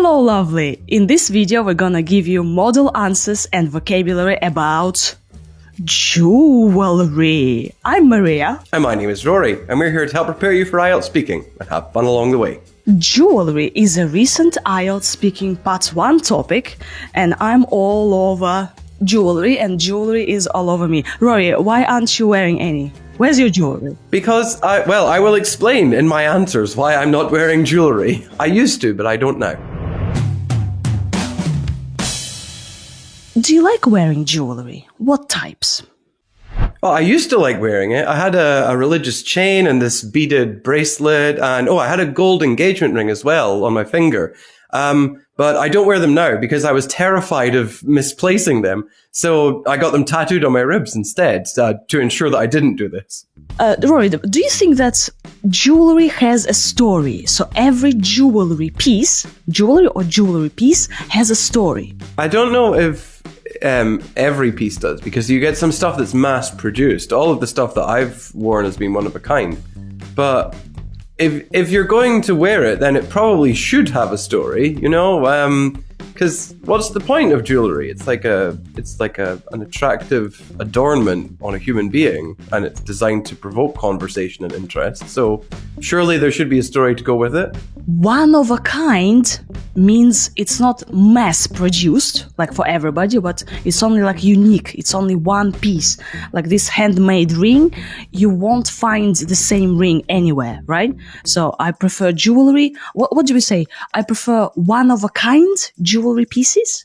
Hello, lovely! In this video, we're gonna give you model answers and vocabulary about jewelry. I'm Maria. And my name is Rory, and we're here to help prepare you for IELTS speaking and have fun along the way. Jewelry is a recent IELTS speaking part 1 topic, and I'm all over jewelry, and jewelry is all over me. Rory, why aren't you wearing any? Where's your jewelry? Because I will explain in my answers why I'm not wearing jewelry. I used to, but I don't now. Do you like wearing jewelry? What types? Well, I used to like wearing it. I had a religious chain and this beaded bracelet, and I had a gold engagement ring as well on my finger. But I don't wear them now because I was terrified of misplacing them. So I got them tattooed on my ribs instead to ensure that I didn't do this. Rory, do you think that jewelry has a story? So every jewelry piece has a story? I don't know if every piece does, because you get some stuff that's mass produced. All of the stuff that I've worn has been one of a kind. But if you're going to wear it, then it probably should have a story, you know? Because what's the point of jewelry? It's like an attractive adornment on a human being, and it's designed to provoke conversation and interest. So surely there should be a story to go with it. One of a kind means it's not mass produced, like for everybody, but it's only like unique. It's only one piece. Like this handmade ring, you won't find the same ring anywhere, right? So I prefer jewelry. What do we say? I prefer one of a kind jewelry pieces.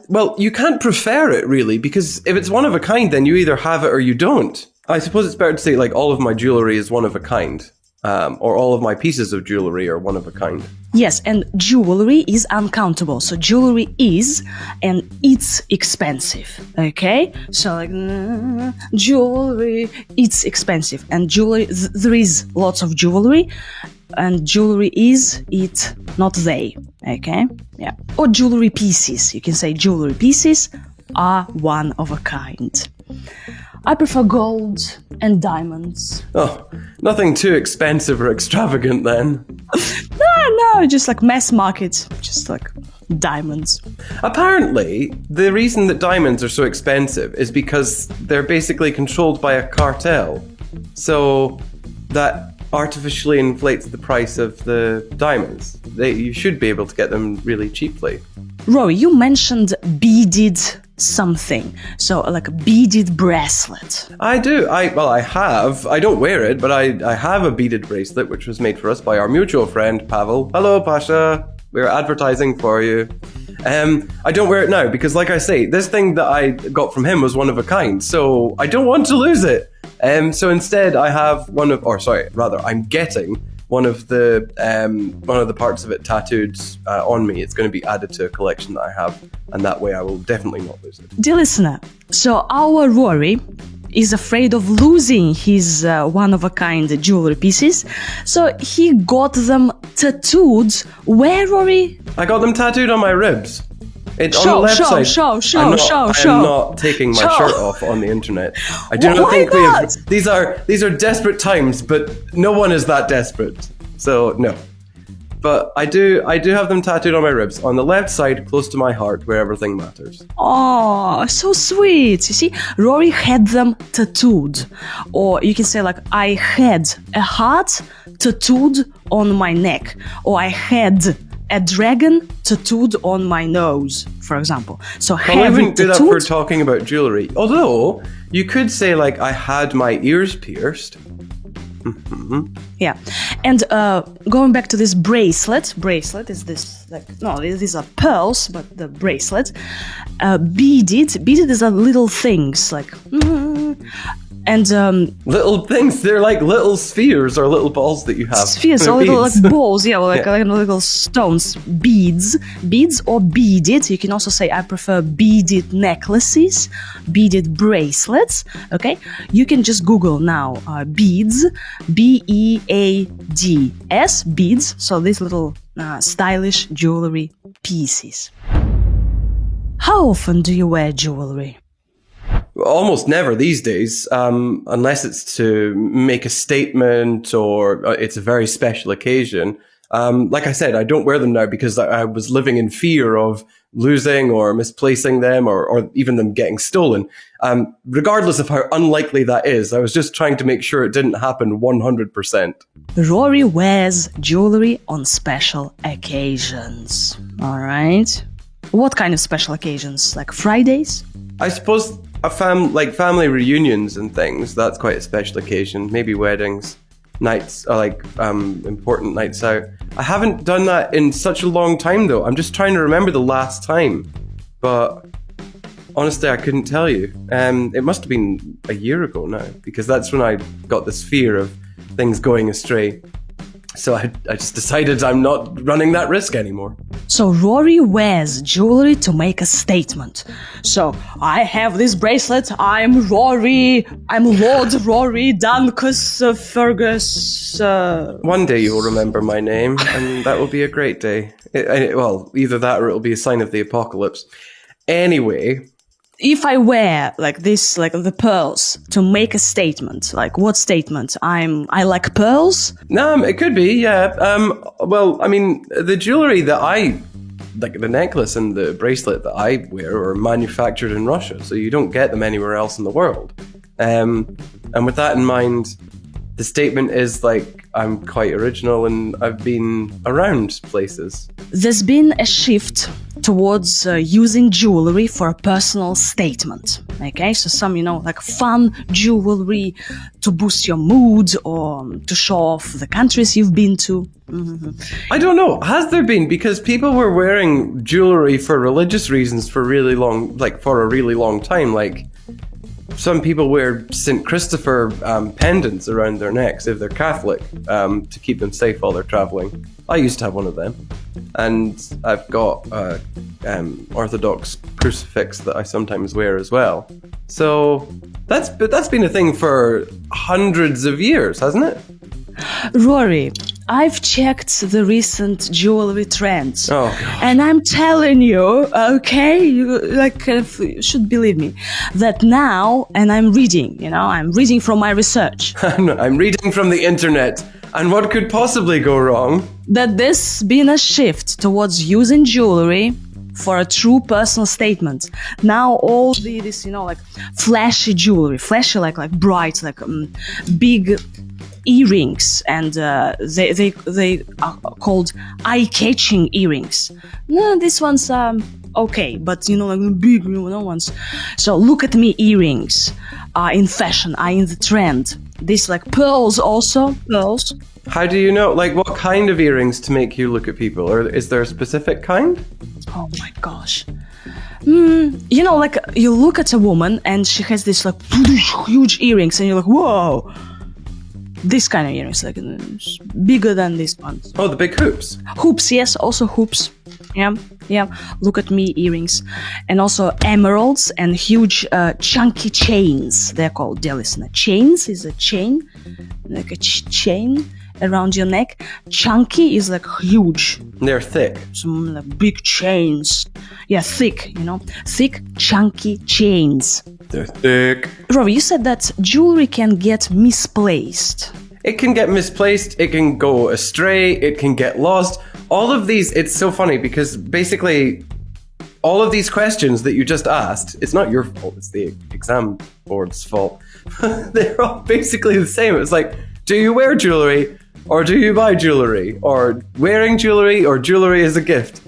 Well, you can't prefer it really, because if it's one of a kind, then you either have it or you don't. I suppose it's better to say like all of my jewelry is one of a kind. Or all of my pieces of jewelry are one of a kind. Yes, and jewelry is uncountable. So jewelry is, and it's expensive. Okay? So like, jewelry, it's expensive. And jewelry, there is lots of jewelry. And jewelry is, it, not they. Okay? Yeah. Or jewelry pieces. You can say jewelry pieces are one of a kind. I prefer gold and diamonds. Oh, nothing too expensive or extravagant then. No, just like mass market, just like diamonds. Apparently, the reason that diamonds are so expensive is because they're basically controlled by a cartel. So that artificially inflates the price of the diamonds. You should be able to get them really cheaply. Rory, you mentioned beaded something. So like a beaded bracelet. I do. I have. I don't wear it, but I have a beaded bracelet, which was made for us by our mutual friend, Pavel. Hello, Pasha. We're advertising for you. I don't wear it now because, like I say, this thing that I got from him was one of a kind, so I don't want to lose it. So instead, I have I'm getting one of the parts of it tattooed on me. It's going to be added to a collection that I have, and that way I will definitely not lose it. Dear listener, so our Rory is afraid of losing his one-of-a-kind jewelry pieces, so he got them tattooed. Where, Rory? I got them tattooed on my ribs. I'm not taking my shirt off on the internet. I do not think these are desperate times, but no one is that desperate. So no. But I do have them tattooed on my ribs, on the left side, close to my heart, where everything matters. Oh, so sweet. You see, Rory had them tattooed. Or you can say like, I had a heart tattooed on my neck. Or I had a dragon tattooed on my nose, for example. So I wouldn't do that for talking about jewelry. Although, you could say like, I had my ears pierced. Mm-hmm. Yeah, and going back to this bracelet is this these are pearls, but the bracelet, beaded is a little things like, and little things. They're like little spheres or little balls that you have. Spheres or little like balls, yeah, like little stones, beads or beaded. You can also say I prefer beaded necklaces, beaded bracelets. Okay, you can just Google now beads, beads, beads. So these little stylish jewelry pieces. How often do you wear jewelry? Almost never these days, unless it's to make a statement or it's a very special occasion. Like I said, I don't wear them now because I was living in fear of losing or misplacing them or even them getting stolen. Regardless of how unlikely that is, I was just trying to make sure it didn't happen 100%. Rory wears jewelry on special occasions. All right. What kind of special occasions? Like Fridays? I suppose family reunions and things, that's quite a special occasion. Maybe weddings, nights, or important nights out. I haven't done that in such a long time though. I'm just trying to remember the last time. But honestly, I couldn't tell you. It must have been a year ago now, because that's when I got this fear of things going astray. So I just decided I'm not running that risk anymore. So Rory wears jewelry to make a statement. So I have this bracelet. I'm Rory. I'm Lord Rory Dancus Fergus. One day you will remember my name, and that will be a great day. Well, either that or it will be a sign of the apocalypse. Anyway, if I wear like this, like the pearls, to make a statement, like what statement? I like pearls? No, it could be, yeah. Well, I mean, the jewelry that like the necklace and the bracelet that I wear are manufactured in Russia, so you don't get them anywhere else in the world. And with that in mind, the statement is like, I'm quite original and I've been around places. There's been a shift towards using jewelry for a personal statement. Okay, so some, like fun jewelry to boost your mood or to show off the countries you've been to. Mm-hmm. I don't know. Has there been? Because people were wearing jewelry for religious reasons for a really long time. Like, some people wear St. Christopher pendants around their necks if they're Catholic to keep them safe while they're traveling. I used to have one of them. And I've got Orthodox crucifix that I sometimes wear as well. So that's been a thing for hundreds of years, hasn't it? Rory, I've checked the recent jewelry trends. Oh, God. And I'm telling you, okay, you should believe me, that now, and I'm reading from my research. I'm reading from the internet. And what could possibly go wrong? That there's been a shift towards using jewelry for a true personal statement. Now all this, flashy jewelry, like bright, big earrings, and they are called eye-catching earrings. No, this one's okay, but big ones. So look at me, earrings are in fashion, are in the trend. These pearls also, pearls. How do you know? Like, what kind of earrings to make you look at people? Or is there a specific kind? Oh my gosh. You look at a woman and she has this huge earrings and you're like, whoa. This kind of earrings, bigger than this one. Oh, the big hoops. Hoops, yes, also hoops. Yeah. Look at me, earrings. And also emeralds and huge chunky chains. They're called, dear listener. Chains is a chain, like a chain around your neck. Chunky is huge. They're thick. Some big chains. Yeah, thick, thick, chunky chains. They're thick. Rory, you said that jewelry can get misplaced. It can get misplaced, it can go astray, it can get lost. All of these, it's so funny because basically all of these questions that you just asked, it's not your fault, it's the exam board's fault. They're all basically the same. It's like, do you wear jewelry or do you buy jewelry? Or wearing jewelry or jewelry as a gift?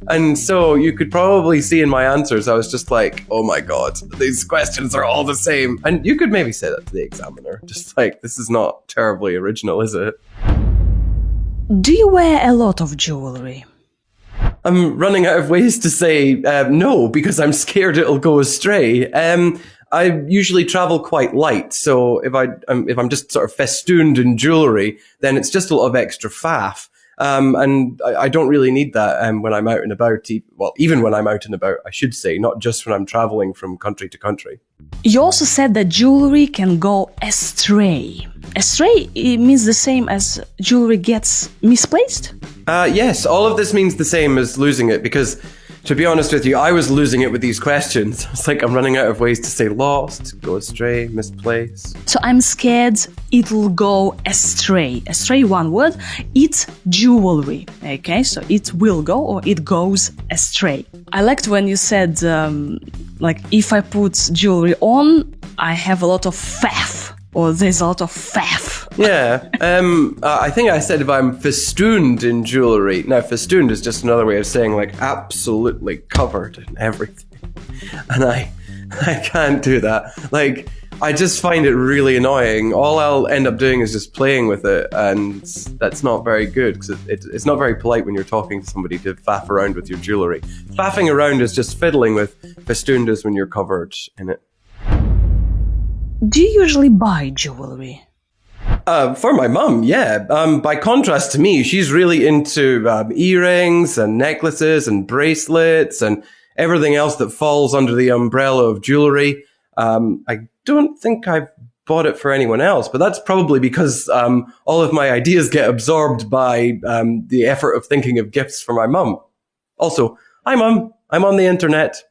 And so you could probably see in my answers, I was just like, oh my God, these questions are all the same. And you could maybe say that to the examiner. Just this is not terribly original, is it? Do you wear a lot of jewelry? I'm running out of ways to say no, because I'm scared it'll go astray. I usually travel quite light, so if I'm just sort of festooned in jewelry, then it's just a lot of extra faff. And I don't really need that when I'm out and about. Well, even when I'm out and about, I should say, not just when I'm traveling from country to country. You also said that jewelry can go astray. Astray means the same as jewelry gets misplaced? Yes, all of this means the same as losing it, because To be honest with you, I was losing it with these questions. It's like I'm running out of ways to say lost, go astray, misplace. So I'm scared it'll go astray. Astray, one word. It's jewelry. Okay, so it will go or it goes astray. I liked when you said, like, if I put jewelry on, I have a lot of faff. Or there's a lot of faff. Yeah, I think I said if I'm festooned in jewelry. Now, festooned is just another way of saying like absolutely covered in everything. And I can't do that. Like, I just find it really annoying. All I'll end up doing is just playing with it, and that's not very good because it's not very polite when you're talking to somebody to faff around with your jewelry. Faffing around is just fiddling with. Festooned is when you're covered in it. Do you usually buy jewelry? For my mum, yeah. By contrast to me, she's really into earrings and necklaces and bracelets and everything else that falls under the umbrella of jewelry. I don't think I've bought it for anyone else, but that's probably because all of my ideas get absorbed by the effort of thinking of gifts for my mum. Also, hi mum, I'm on the internet.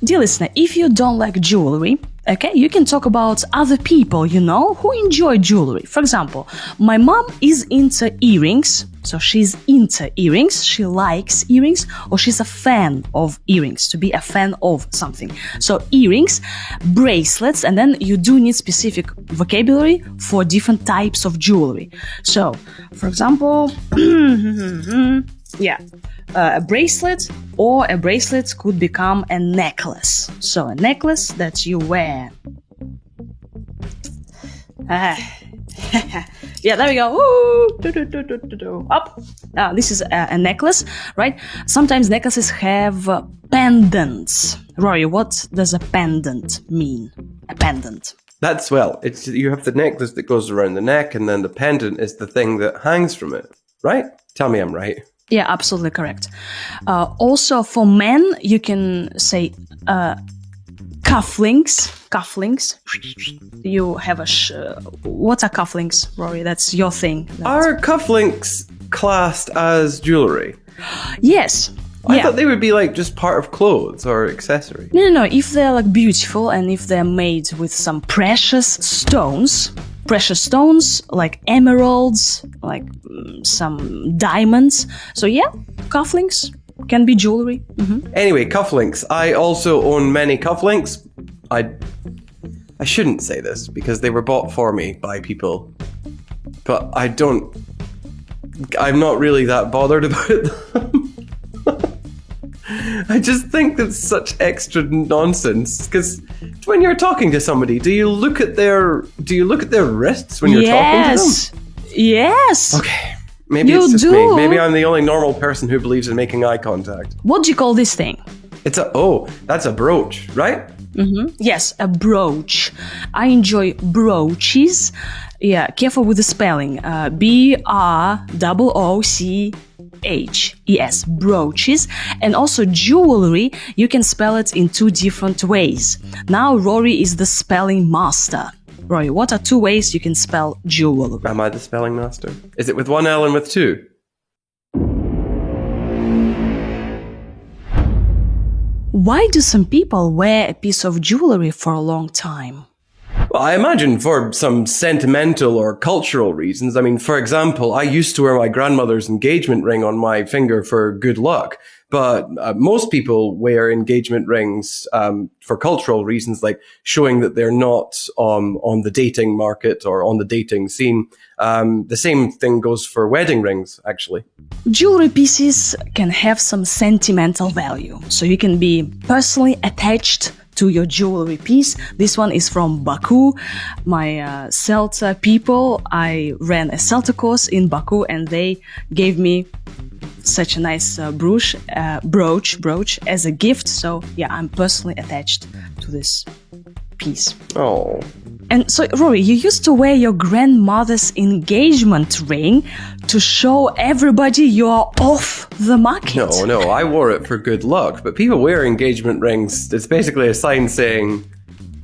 Dear listener, if you don't like jewelry, okay, you can talk about other people, you know, who enjoy jewelry. For example, my mom is into earrings, so she's into earrings, she likes earrings, or she's a fan of earrings, to be a fan of something. So earrings, bracelets, and then you do need specific vocabulary for different types of jewelry. So, for example, yeah, a bracelet or a bracelet could become a necklace. So a necklace that you wear. Yeah, there we go. Woo! Up. This is a necklace, right? Sometimes necklaces have pendants. Rory, what does a pendant mean? A pendant. That's, well, it's you have the necklace that goes around the neck, and then the pendant is the thing that hangs from it, right? Tell me I'm right. Yeah, absolutely correct. Also, for men, you can say cufflinks. Cufflinks. You have a what are cufflinks, Rory? That's your thing. Are cufflinks classed as jewelry? Yes. I thought they would be like just part of clothes or accessory. No. If they're like beautiful and if they're made with some precious stones like emeralds, like some diamonds. So yeah, cufflinks can be jewelry. Mm-hmm. Anyway, cufflinks. I also own many cufflinks. I shouldn't say this because they were bought for me by people, but I'm not really that bothered about them. I just think that's such extra nonsense. Because when you're talking to somebody, do you look at their wrists when you're talking to them? Yes. Okay. Maybe it's just me. Maybe I'm the only normal person who believes in making eye contact. What do you call this thing? That's a brooch, right? Mm-hmm. Yes, a brooch. I enjoy brooches. Yeah, careful with the spelling. B-R-O-O-C-H-E-S, brooches. And also jewelry, you can spell it in two different ways. Now Rory is the spelling master. Rory, what are two ways you can spell jewelry? Am I the spelling master? Is it with one L and with two? Why do some people wear a piece of jewelry for a long time? Well, I imagine for some sentimental or cultural reasons. I mean, for example, I used to wear my grandmother's engagement ring on my finger for good luck. But most people wear engagement rings for cultural reasons, like showing that they're not on the dating market or on the dating scene. The same thing goes for wedding rings, actually. Jewelry pieces can have some sentimental value, so you can be personally attached to your jewelry piece. This one is from Baku. My Celta people, I ran a Celta course in Baku, and they gave me such a nice brooch as a gift. So yeah, I'm personally attached to this piece. Oh. And so, Rory, you used to wear your grandmother's engagement ring to show everybody you're off the market. No, I wore it for good luck. But people wear engagement rings. It's basically a sign saying,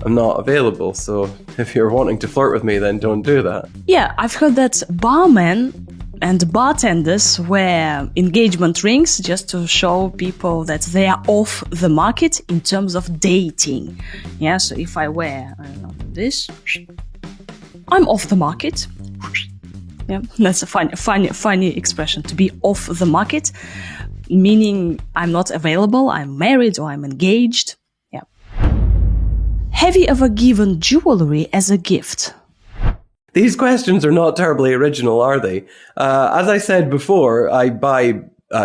I'm not available. So if you're wanting to flirt with me, then don't do that. Yeah, I've heard that barmen And bartenders wear engagement rings just to show people that they are off the market in terms of dating. Yeah, so if I wear, I don't know, this, I'm off the market. Yeah, that's a funny expression, to be off the market, meaning I'm not available, I'm married or I'm engaged. Yeah. Have you ever given jewelry as a gift? These questions are not terribly original, are they? As I said before, I buy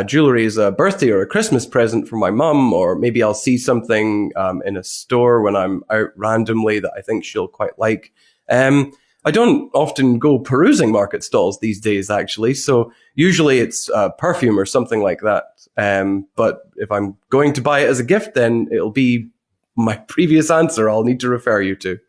jewelry as a birthday or a Christmas present for my mum, or maybe I'll see something in a store when I'm out randomly that I think she'll quite like. I don't often go perusing market stalls these days, actually, so usually it's perfume or something like that. But if I'm going to buy it as a gift, then it'll be my previous answer I'll need to refer you to.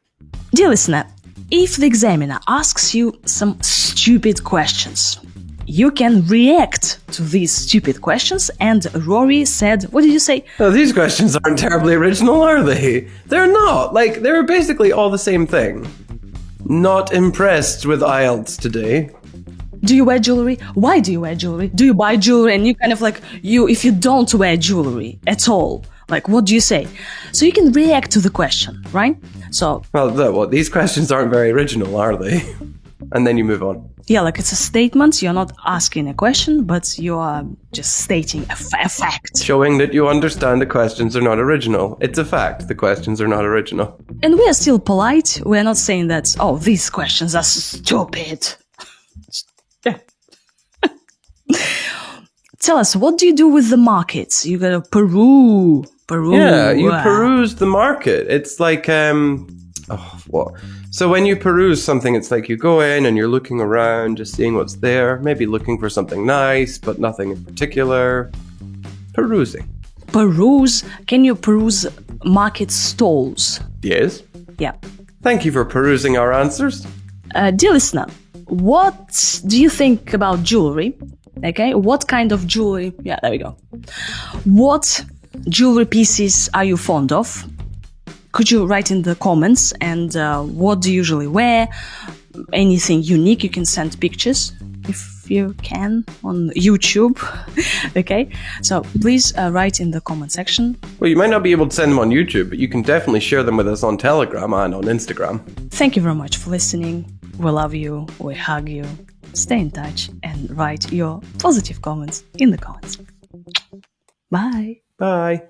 Dear listener, if the examiner asks you some stupid questions, you can react to these stupid questions. And Rory said, what did you say? No, these questions aren't terribly original, are they? They're not. Like, they're basically all the same thing. Not impressed with IELTS today. Do you wear jewelry? Why do you wear jewelry? Do you buy jewelry? And you kind of like, if you don't wear jewelry at all, like, what do you say? So you can react to the question, right? So, well, these questions aren't very original, are they? And then you move on. Yeah, like it's a statement. You're not asking a question, but you are just stating a fact. Showing that you understand the questions are not original. It's a fact. The questions are not original. And we are still polite. We're not saying that, these questions are stupid. Yeah. Tell us, what do you do with the markets? You gotta peruse. Yeah, you peruse the market. It's like, what? So when you peruse something, it's like you go in and you're looking around, just seeing what's there, maybe looking for something nice, but nothing in particular. Perusing. Peruse? Can you peruse market stalls? Yes. Yeah. Thank you for perusing our answers. Dear listener, what do you think about jewelry? Okay, what kind of jewelry? Yeah, there we go. What jewelry pieces are you fond of? Could you write in the comments? And what do you usually wear? Anything unique? You can send pictures if you can on YouTube. Okay, so please write in the comment section. Well, you might not be able to send them on YouTube, but you can definitely share them with us on Telegram and on Instagram. Thank you very much for listening. We love you. We hug you. Stay in touch and write your positive comments in the comments. Bye. Bye.